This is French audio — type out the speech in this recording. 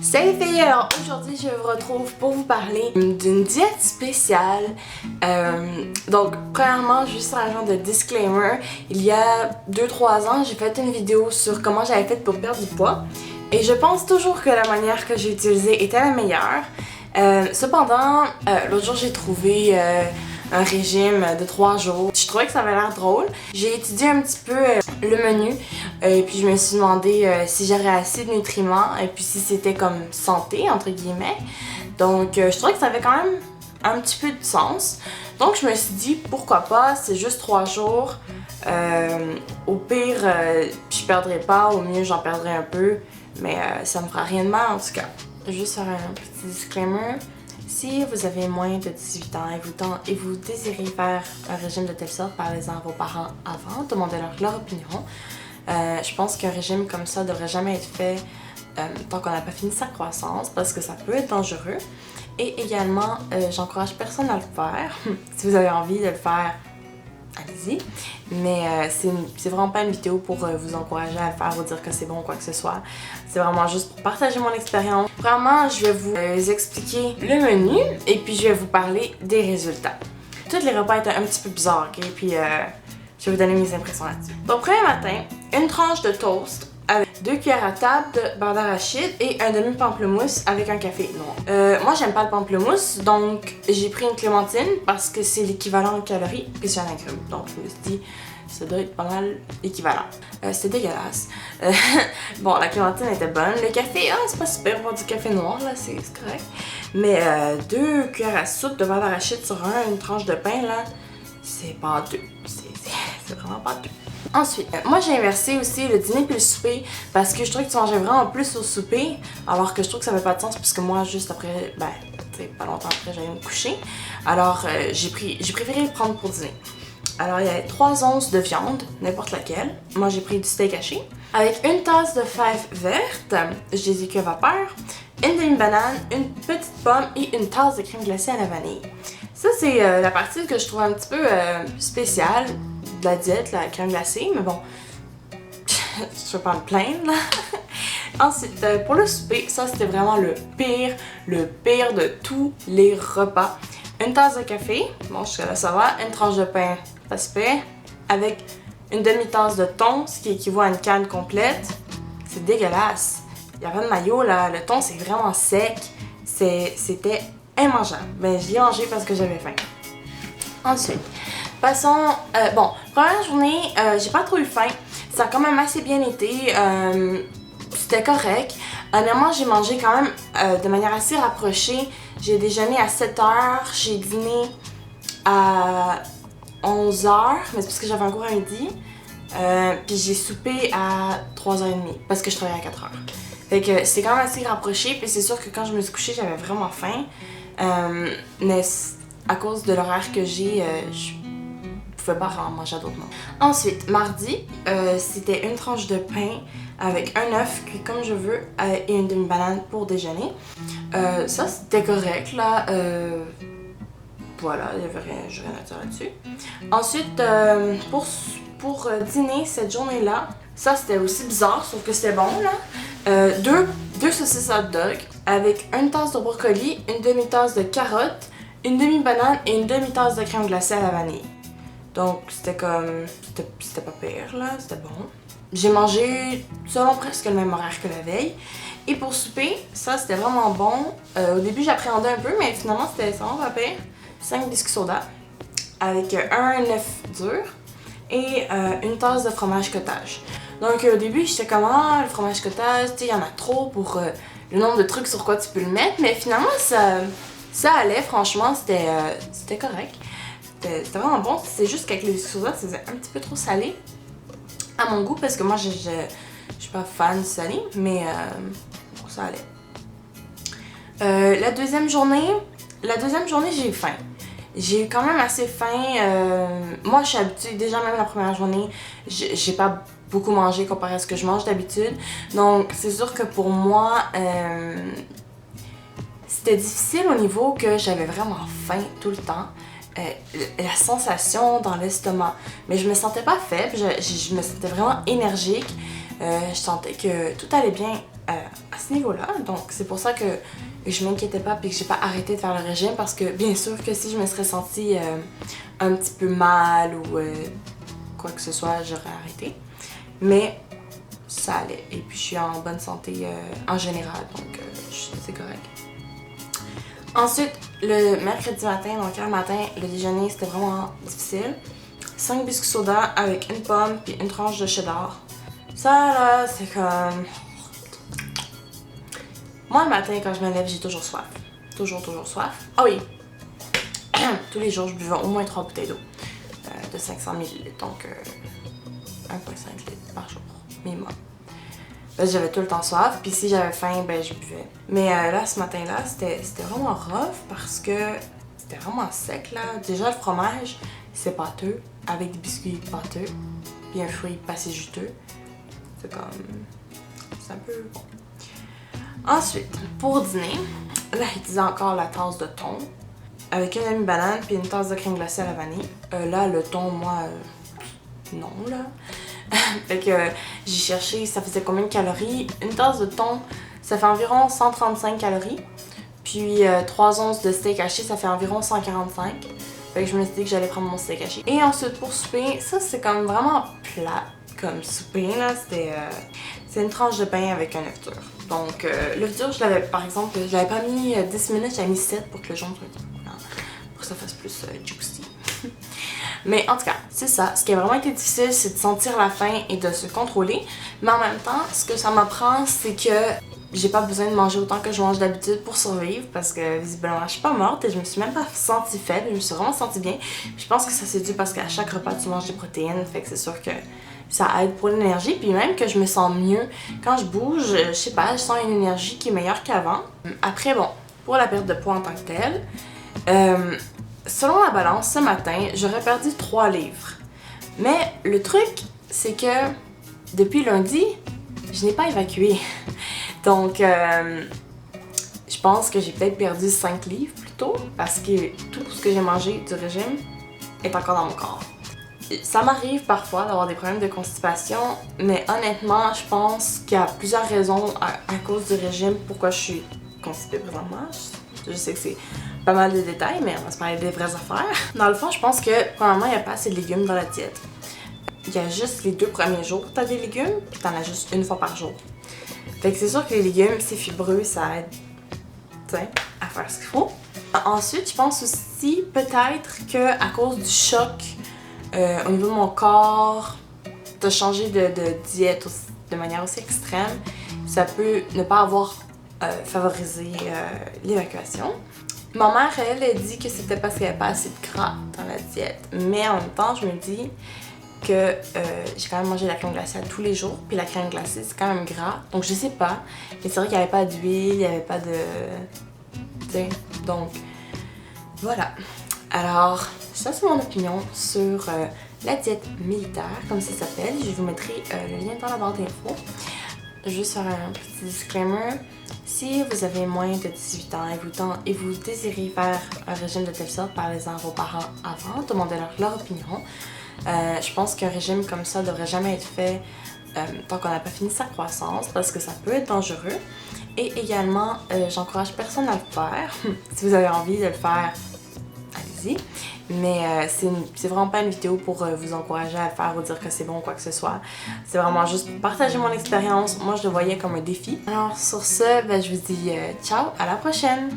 Salut filles! Alors aujourd'hui je vous retrouve pour vous parler d'une diète spéciale. Donc premièrement, juste un genre de disclaimer, il y a 2-3 ans j'ai fait une vidéo sur comment j'avais fait pour perdre du poids et je pense toujours que la manière que j'ai utilisée était la meilleure. Cependant, l'autre jour j'ai trouvé un régime de 3 jours. Je trouvais que ça avait l'air drôle. J'ai étudié un petit peu le menu et puis je me suis demandé si j'aurais assez de nutriments et puis si c'était comme santé entre guillemets. Donc je trouvais que ça avait quand même un petit peu de sens. Donc je me suis dit pourquoi pas, c'est juste 3 jours. Au pire je perdrai pas, au mieux j'en perdrai un peu, mais ça me fera rien de mal en tout cas. Juste faire un petit disclaimer. Si vous avez moins de 18 ans et vous désirez faire un régime de telle sorte, parlez-en à vos parents avant, demandez-leur leur opinion. Je pense qu'un régime comme ça devrait jamais être fait tant qu'on n'a pas fini sa croissance parce que ça peut être dangereux. Et également, j'encourage personne à le faire. Si vous avez envie de le faire, allez-y. Mais c'est vraiment pas une vidéo pour vous encourager à le faire ou dire que c'est bon ou quoi que ce soit. C'est vraiment juste pour partager mon expérience. Vraiment, je vais vous expliquer le menu et puis je vais vous parler des résultats. Tous les repas étaient un petit peu bizarres, ok? Puis je vais vous donner mes impressions là-dessus. Donc, premier matin, une tranche de toast avec 2 cuillères à table de beurre d'arachide et un demi-pamplemousse avec un café noir. Moi, j'aime pas le pamplemousse, donc j'ai pris une clémentine parce que c'est l'équivalent en calories que c'est un agrume. Donc, je me suis dit, ça doit être pas mal équivalent. C'était dégueulasse. Bon, la clémentine était bonne. Le café, c'est pas super pour du café noir, là, c'est correct. Mais 2 cuillères à soupe de beurre d'arachide sur une tranche de pain, là, c'est pas deux. C'est vraiment pas deux. Ensuite, moi j'ai inversé aussi le dîner puis le souper parce que je trouvais que tu mangeais vraiment plus au souper alors que je trouve que ça avait pas de sens puisque moi juste après, pas longtemps après j'allais me coucher. Alors j'ai préféré le prendre pour dîner. Alors il y avait 3 onces de viande, n'importe laquelle. Moi j'ai pris du steak haché avec une tasse de fèves vertes, je les ai cuites à vapeur, une demi-banane, une petite pomme et une tasse de crème glacée à la vanille. Ça c'est la partie que je trouve un petit peu spéciale de la diète, la crème glacée, mais bon, je vais pas me plaindre là. Ensuite, pour le souper, ça c'était vraiment le pire de tous les repas. Une tasse de café, bon jusqu'à là ça va, une tranche de pain, pas super, avec une demi-tasse de thon, ce qui équivaut à une canne complète. C'est dégueulasse. Il y a pas de maillot là, le thon c'est vraiment sec, c'était immangeable. Mais je l'ai mangé parce que j'avais faim. Ensuite, passons, première journée, j'ai pas trop eu faim. Ça a quand même assez bien été. C'était correct. Honnêtement, j'ai mangé quand même de manière assez rapprochée. J'ai déjeuné à 7h, j'ai dîné à 11h, mais c'est parce que j'avais un cours à midi. Puis j'ai soupé à 3h30 parce que je travaillais à 4h. Fait que c'est quand même assez rapproché. Puis c'est sûr que quand je me suis couchée, j'avais vraiment faim. Mais à cause de l'horaire que j'ai, je pouvais pas vraiment manger à d'autres moments. Ensuite, mardi, c'était une tranche de pain avec un œuf cuit comme je veux et une demi-banane pour déjeuner. Ça, c'était correct, là. Voilà, il y avait rien à dire là-dessus. Ensuite, pour dîner cette journée-là, ça c'était aussi bizarre, sauf que c'était bon, là. Deux saucisses hot dog avec une tasse de brocoli, une demi-tasse de carottes, une demi-banane et une demi-tasse de crème glacée à la vanille. Donc c'était comme, c'était pas pire là, c'était bon. J'ai mangé selon presque le même horaire que la veille. Et pour souper, ça c'était vraiment bon. Au début j'appréhendais un peu, mais finalement c'était vraiment pas pire. 5 biscuits soda avec un œuf dur et une tasse de fromage cottage. Donc au début j'étais comme, le fromage cottage, tu sais, il y en a trop pour le nombre de trucs sur quoi tu peux le mettre. Mais finalement ça allait, franchement, c'était correct. C'était vraiment bon, c'est juste qu'avec les biscuits soda, c'était un petit peu trop salé à mon goût parce que moi je suis pas fan du salé, mais bon, ça allait. La deuxième journée, j'ai eu faim. J'ai eu quand même assez faim. Moi je suis habituée, déjà même la première journée, j'ai pas beaucoup mangé comparé à ce que je mange d'habitude. Donc c'est sûr que pour moi, c'était difficile au niveau que j'avais vraiment faim tout le temps. La sensation dans l'estomac. Mais je me sentais pas faible, je me sentais vraiment énergique. Je sentais que tout allait bien à ce niveau-là. Donc c'est pour ça que je m'inquiétais pas puis que j'ai pas arrêté de faire le régime parce que bien sûr que si je me serais sentie un petit peu mal ou quoi que ce soit, j'aurais arrêté. Mais ça allait. Et puis je suis en bonne santé en général, donc c'est correct. Ensuite, le mercredi matin, donc hier matin, le déjeuner c'était vraiment difficile. 5 biscuits soda avec une pomme puis une tranche de cheddar. Ça là, c'est comme... Moi le matin quand je me lève, j'ai toujours soif. Toujours soif. Ah oui! Tous les jours, je buvais au moins 3 bouteilles d'eau de 500 ml, donc 1,5 litres par jour, minimum. J'avais tout le temps soif, puis si j'avais faim, ben je buvais. Mais là, ce matin-là, c'était vraiment rough parce que c'était vraiment sec, là. Déjà, le fromage, c'est pâteux, avec des biscuits pâteux, puis un fruit pas si juteux. C'est comme... c'est un peu bon. Ensuite, pour dîner, là, il disait encore la tasse de thon, avec une demi-banane, puis une tasse de crème glacée à la vanille. Là, le thon, moi, non, là. Fait que j'ai cherché, ça faisait combien de calories. Une tasse de thon, ça fait environ 135 calories. Puis 3 onces de steak haché, ça fait environ 145. Fait que je me suis dit que j'allais prendre mon steak haché. Et ensuite pour souper, ça c'est comme vraiment plat comme souper là. C'est une tranche de pain avec un œuf dur. Donc l'œuf dur, je l'avais par exemple, je l'avais pas mis 10 minutes, j'avais mis 7 pour que le jaune soit pour que ça fasse plus juicy. Mais en tout cas, c'est ça. Ce qui a vraiment été difficile, c'est de sentir la faim et de se contrôler. Mais en même temps, ce que ça m'apprend, c'est que j'ai pas besoin de manger autant que je mange d'habitude pour survivre parce que visiblement, je suis pas morte et je me suis même pas sentie faible. Je me suis vraiment sentie bien. Je pense que ça c'est dû parce qu'à chaque repas, tu manges des protéines. Fait que c'est sûr que ça aide pour l'énergie. Puis même que je me sens mieux quand je bouge. Je sais pas, je sens une énergie qui est meilleure qu'avant. Après, bon, pour la perte de poids en tant que telle, selon la balance, ce matin, j'aurais perdu 3 livres. Mais le truc, c'est que depuis lundi, je n'ai pas évacué. Donc, je pense que j'ai peut-être perdu 5 livres plutôt parce que tout ce que j'ai mangé du régime est encore dans mon corps. Ça m'arrive parfois d'avoir des problèmes de constipation, mais honnêtement, je pense qu'il y a plusieurs raisons à cause du régime pourquoi je suis constipée présentement. Je sais que c'est pas mal de détails, mais on va se parler des vraies affaires. Dans le fond, je pense que, premièrement, il n'y a pas assez de légumes dans la diète. Il y a juste les 2 premiers jours que tu as des légumes, puis tu en as juste une fois par jour. Fait que c'est sûr que les légumes, c'est fibreux, ça aide à faire ce qu'il faut. Ensuite, je pense aussi peut-être que à cause du choc au niveau de mon corps, de changer de diète de manière aussi extrême, ça peut ne pas avoir favorisé l'évacuation. Ma mère, elle dit que c'était parce qu'il n'y avait pas assez de gras dans la diète. Mais en même temps, je me dis que j'ai quand même mangé de la crème glacée tous les jours. Puis la crème glacée, c'est quand même gras. Donc je sais pas. Mais c'est vrai qu'il n'y avait pas d'huile, il n'y avait pas de... T'sais. Donc, voilà. Alors, ça c'est mon opinion sur la diète militaire, comme ça s'appelle. Je vous mettrai le lien dans la barre d'infos. Juste faire un petit disclaimer. Si vous avez moins de 18 ans et vous désirez faire un régime de telle sorte, parlez-en à vos parents avant, demandez-leur leur opinion. Je pense qu'un régime comme ça devrait jamais être fait tant qu'on n'a pas fini sa croissance parce que ça peut être dangereux. Et également, j'encourage personne à le faire. Si vous avez envie de le faire, allez-y. Mais c'est vraiment pas une vidéo pour vous encourager à le faire ou dire que c'est bon ou quoi que ce soit. C'est vraiment juste partager mon expérience. Moi, je le voyais comme un défi. Alors, sur ce, ben, je vous dis ciao, à la prochaine!